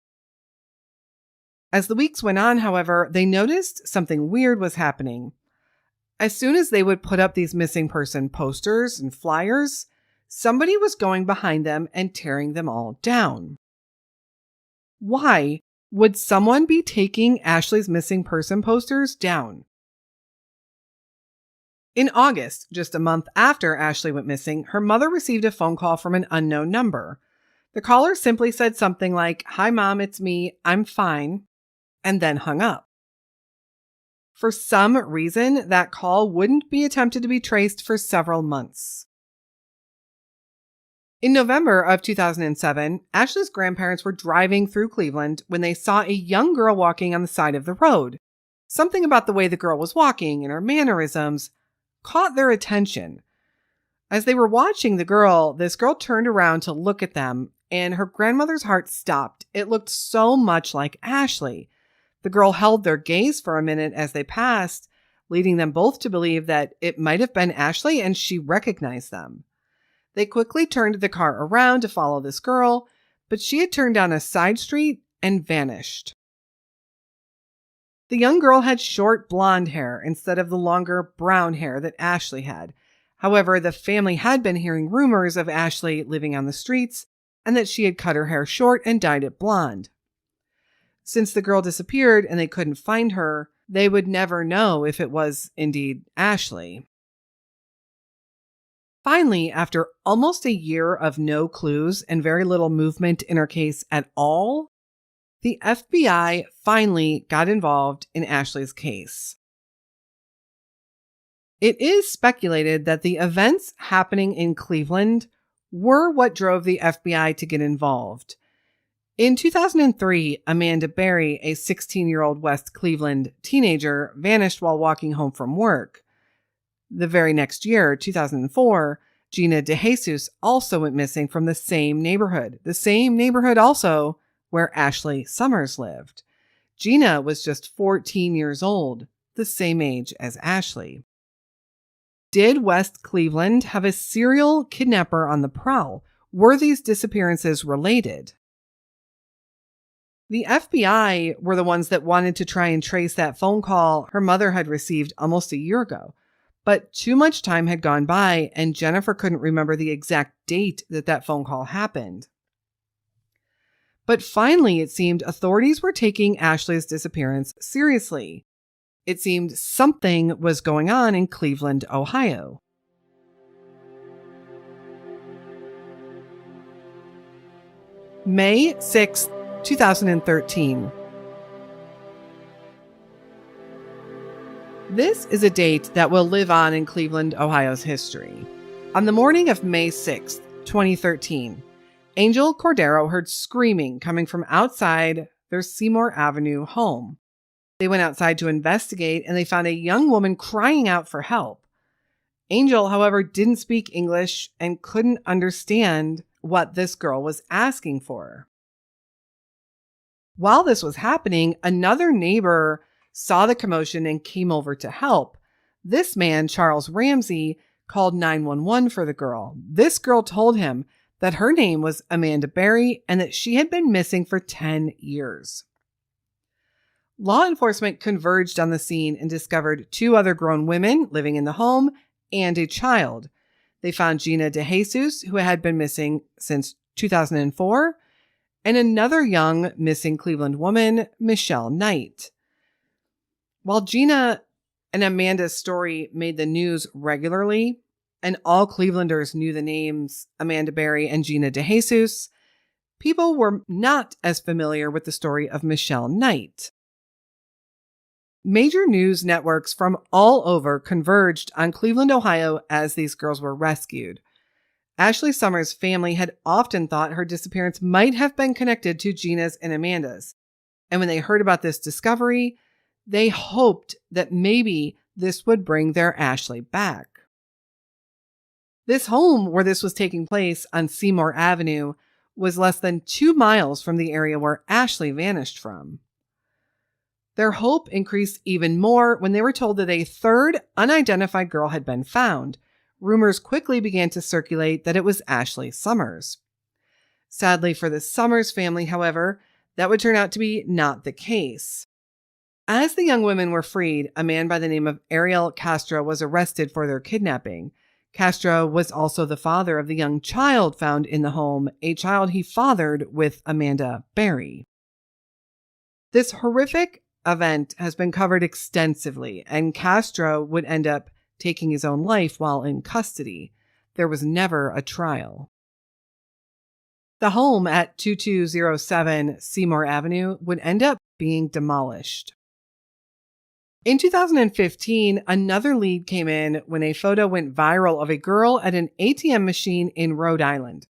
As the weeks went on, however, they noticed something weird was happening. As soon as they would put up these missing person posters and flyers, somebody was going behind them and tearing them all down. Why would someone be taking Ashley's missing person posters down? In August, just a month after Ashley went missing, her mother received a phone call from an unknown number. The caller simply said something like, "Hi, Mom, it's me. I'm fine," and then hung up. For some reason, that call wouldn't be attempted to be traced for several months. In November of 2007, Ashley's grandparents were driving through Cleveland when they saw a young girl walking on the side of the road. Something about the way the girl was walking and her mannerisms caught their attention. As they were watching the girl, this girl turned around to look at them, and her grandmother's heart stopped. It looked so much like Ashley. The girl held their gaze for a minute as they passed, leading them both to believe that it might have been Ashley and she recognized them. They quickly turned the car around to follow this girl, but she had turned down a side street and vanished. The young girl had short blonde hair instead of the longer brown hair that Ashley had. However, the family had been hearing rumors of Ashley living on the streets and that she had cut her hair short and dyed it blonde. Since the girl disappeared and they couldn't find her, they would never know if it was indeed Ashley. Finally, after almost a year of no clues and very little movement in her case at all, the FBI finally got involved in Ashley's case. It is speculated that the events happening in Cleveland were what drove the FBI to get involved. In 2003, Amanda Berry, a 16-year-old West Cleveland teenager, vanished while walking home from work. The very next year, 2004, Gina DeJesus also went missing from the same neighborhood also where Ashley Summers lived. Gina was just 14 years old, the same age as Ashley. Did West Cleveland have a serial kidnapper on the prowl? Were these disappearances related? The FBI were the ones that wanted to try and trace that phone call her mother had received almost a year ago. But too much time had gone by, and Jennifer couldn't remember the exact date that phone call happened. But finally, it seemed authorities were taking Ashley's disappearance seriously. It seemed something was going on in Cleveland, Ohio. May 6, 2013. This is a date that will live on in Cleveland, Ohio's history. On the morning of May 6, 2013, Angel Cordero heard screaming coming from outside their Seymour Avenue home. They went outside to investigate and they found a young woman crying out for help. Angel, however, didn't speak English and couldn't understand what this girl was asking for. While this was happening, another neighbor saw the commotion and came over to help. This man, Charles Ramsey, called 911 for the girl. This girl told him that her name was Amanda Berry and that she had been missing for 10 years. Law enforcement converged on the scene and discovered 2 other grown women living in the home and a child. They found Gina DeJesus, who had been missing since 2004, and another young missing Cleveland woman, Michelle Knight. While Gina and Amanda's story made the news regularly, and all Clevelanders knew the names Amanda Berry and Gina DeJesus, people were not as familiar with the story of Michelle Knight. Major news networks from all over converged on Cleveland, Ohio as these girls were rescued. Ashley Summers' family had often thought her disappearance might have been connected to Gina's and Amanda's. And when they heard about this discovery, they hoped that maybe this would bring their Ashley back. This home where this was taking place on Seymour Avenue was less than 2 miles from the area where Ashley vanished from. Their hope increased even more when they were told that a third unidentified girl had been found. Rumors quickly began to circulate that it was Ashley Summers. Sadly for the Summers family, however, that would turn out to be not the case. As the young women were freed, a man by the name of Ariel Castro was arrested for their kidnapping. Castro was also the father of the young child found in the home, a child he fathered with Amanda Berry. This horrific event has been covered extensively, and Castro would end up taking his own life while in custody. There was never a trial. The home at 2207 Seymour Avenue would end up being demolished. In 2015, another lead came in when a photo went viral of a girl at an ATM machine in Rhode Island.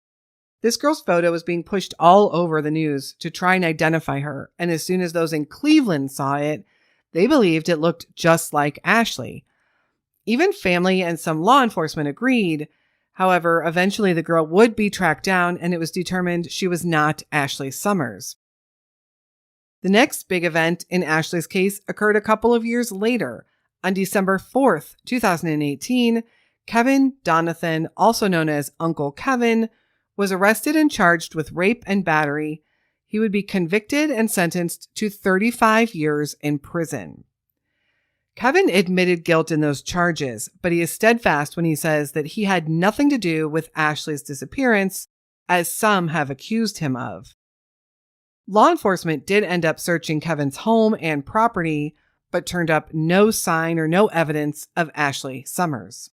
This girl's photo was being pushed all over the news to try and identify her, and as soon as those in Cleveland saw it, they believed it looked just like Ashley. Even family and some law enforcement agreed. However, eventually the girl would be tracked down, and it was determined she was not Ashley Summers. The next big event in Ashley's case occurred a couple of years later. On December 4th, 2018, Kevin Donathan, also known as Uncle Kevin, was arrested and charged with rape and battery. He would be convicted and sentenced to 35 years in prison. Kevin admitted guilt in those charges, but he is steadfast when he says that he had nothing to do with Ashley's disappearance, as some have accused him of. Law enforcement did end up searching Kevin's home and property, but turned up no sign or no evidence of Ashley Summers.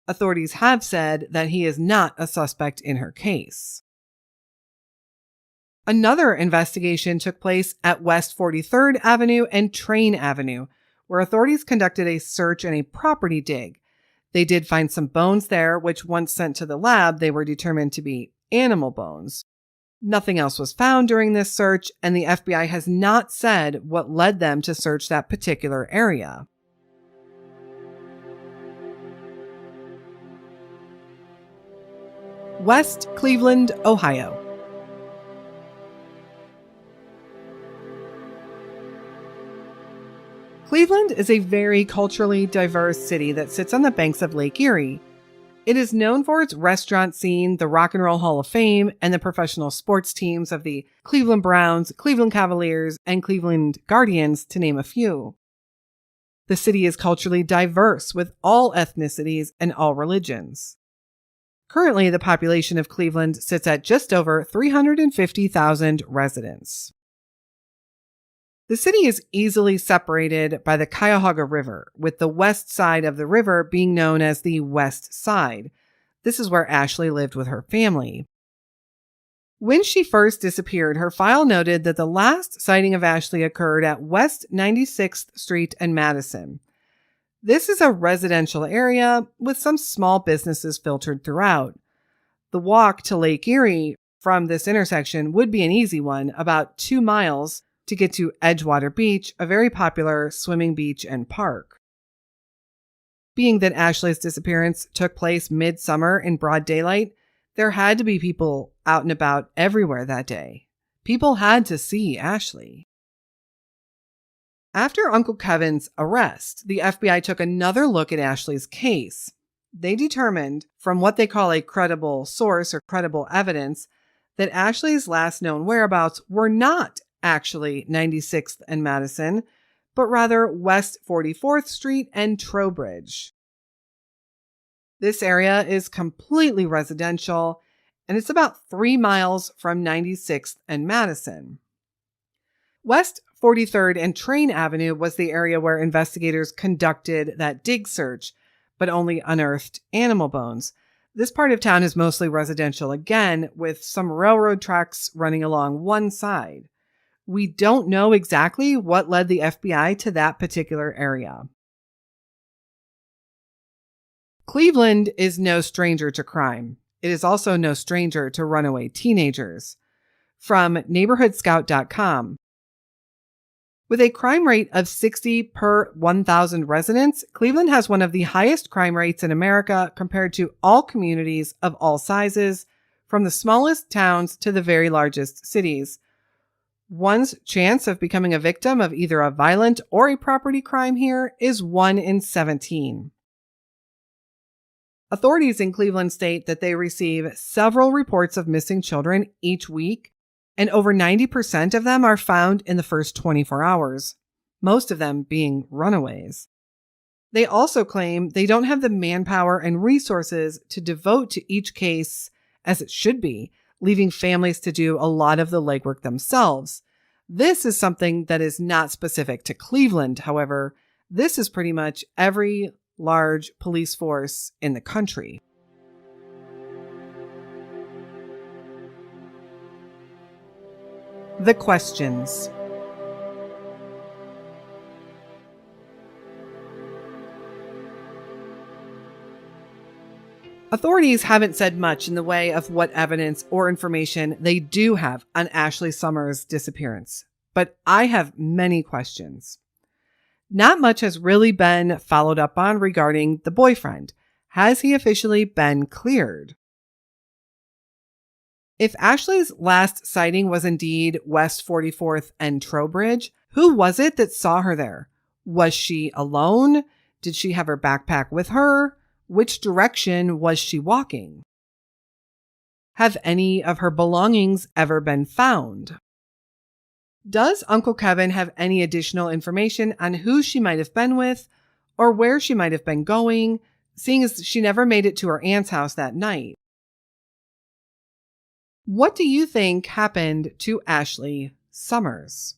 Authorities have said that he is not a suspect in her case. Another investigation took place at West 43rd Avenue and Train Avenue, where authorities conducted a search and a property dig. They did find some bones there, which once sent to the lab, they were determined to be animal bones. Nothing else was found during this search, and the FBI has not said what led them to search that particular area. West Cleveland, Ohio. Cleveland is a very culturally diverse city that sits on the banks of Lake Erie. It is known for its restaurant scene, the Rock and Roll Hall of Fame, and the professional sports teams of the Cleveland Browns, Cleveland Cavaliers, and Cleveland Guardians, to name a few. The city is culturally diverse with all ethnicities and all religions. Currently, the population of Cleveland sits at just over 350,000 residents. The city is easily separated by the Cuyahoga River, with the west side of the river being known as the West Side. This is where Ashley lived with her family. When she first disappeared, her file noted that the last sighting of Ashley occurred at West 96th Street and Madison. This is a residential area with some small businesses filtered throughout. The walk to Lake Erie from this intersection would be an easy one, about 2 miles, to get to Edgewater Beach, a very popular swimming beach and park. Being that Ashley's disappearance took place midsummer in broad daylight, there had to be people out and about everywhere that day. People had to see Ashley. After Uncle Kevin's arrest, the FBI took another look at Ashley's case. They determined, from what they call a credible source or credible evidence, that Ashley's last known whereabouts were not actually 96th and Madison, but rather West 44th Street and Trowbridge. This area is completely residential, and it's about 3 miles from 96th and Madison. West 43rd and Train Avenue was the area where investigators conducted that dig search, but only unearthed animal bones. This part of town is mostly residential again, with some railroad tracks running along one side. We don't know exactly what led the FBI to that particular area. Cleveland is no stranger to crime. It is also no stranger to runaway teenagers. From neighborhoodscout.com. With a crime rate of 60 per 1,000 residents, Cleveland has one of the highest crime rates in America compared to all communities of all sizes, from the smallest towns to the very largest cities. One's chance of becoming a victim of either a violent or a property crime here is 1 in 17. Authorities in Cleveland state that they receive several reports of missing children each week, and over 90% of them are found in the first 24 hours, most of them being runaways. They also claim they don't have the manpower and resources to devote to each case as it should be, leaving families to do a lot of the legwork themselves. This is something that is not specific to Cleveland, however. This is pretty much every large police force in the country. The questions. Authorities haven't said much in the way of what evidence or information they do have on Ashley Summers' disappearance, but I have many questions. Not much has really been followed up on regarding the boyfriend. Has he officially been cleared? If Ashley's last sighting was indeed West 44th and Trowbridge, who was it that saw her there? Was she alone? Did she have her backpack with her? Which direction was she walking? Have any of her belongings ever been found? Does Uncle Kevin have any additional information on who she might have been with or where she might have been going, seeing as she never made it to her aunt's house that night? What do you think happened to Ashley Summers?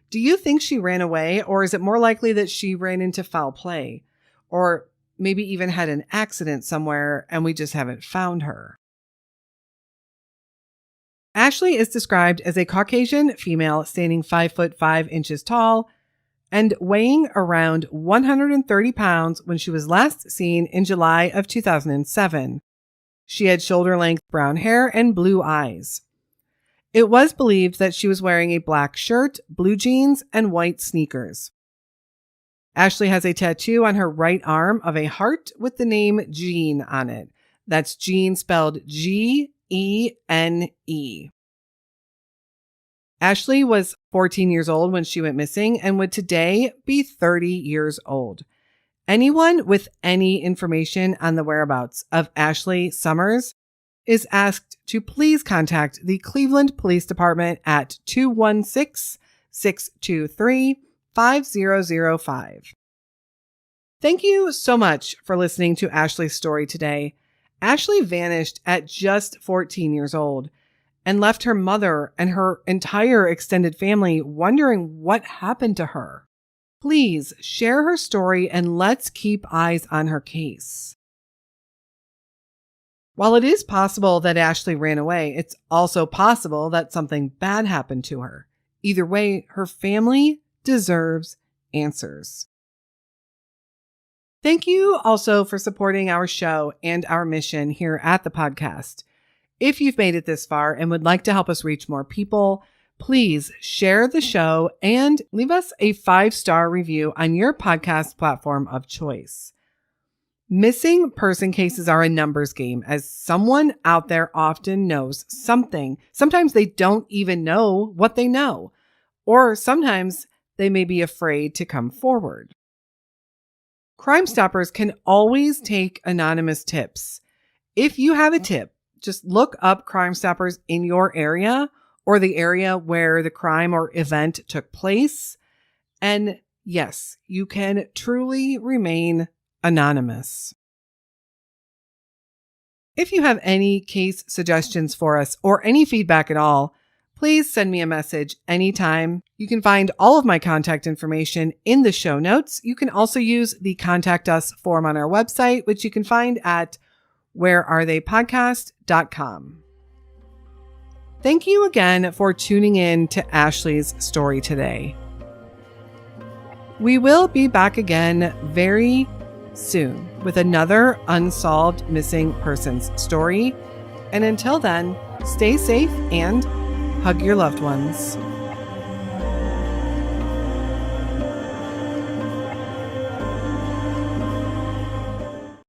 Do you think she ran away, or is it more likely that she ran into foul play, or maybe even had an accident somewhere and we just haven't found her? Ashley is described as a Caucasian female standing 5'5" tall and weighing around 130 pounds when she was last seen in July of 2007. She had shoulder-length brown hair and blue eyes. It was believed that she was wearing a black shirt, blue jeans, and white sneakers. Ashley has a tattoo on her right arm of a heart with the name Jean on it. That's Jean spelled Gene. Ashley was 14 years old when she went missing and would today be 30 years old. Anyone with any information on the whereabouts of Ashley Summers is asked to please contact the Cleveland Police Department at 216-623-5005. Thank you so much for listening to Ashley's story today. Ashley vanished at just 14 years old and left her mother and her entire extended family wondering what happened to her. Please share her story and let's keep eyes on her case. While it is possible that Ashley ran away, it's also possible that something bad happened to her. Either way, her family deserves answers. Thank you also for supporting our show and our mission here at the podcast. If you've made it this far and would like to help us reach more people, please share the show and leave us a 5-star review on your podcast platform of choice. Missing person cases are a numbers game, as someone out there often knows something. Sometimes they don't even know what they know, or sometimes they may be afraid to come forward. Crime Stoppers can always take anonymous tips. If you have a tip, just look up Crime Stoppers in your area or the area where the crime or event took place. And yes, you can truly remain anonymous. If you have any case suggestions for us or any feedback at all, please send me a message anytime. You can find all of my contact information in the show notes. You can also use the Contact Us form on our website, which you can find at wherearetheypodcast.com. Thank you again for tuning in to Ashley's story today. We will be back again very soon with another unsolved missing persons story. And until then, stay safe and hug your loved ones.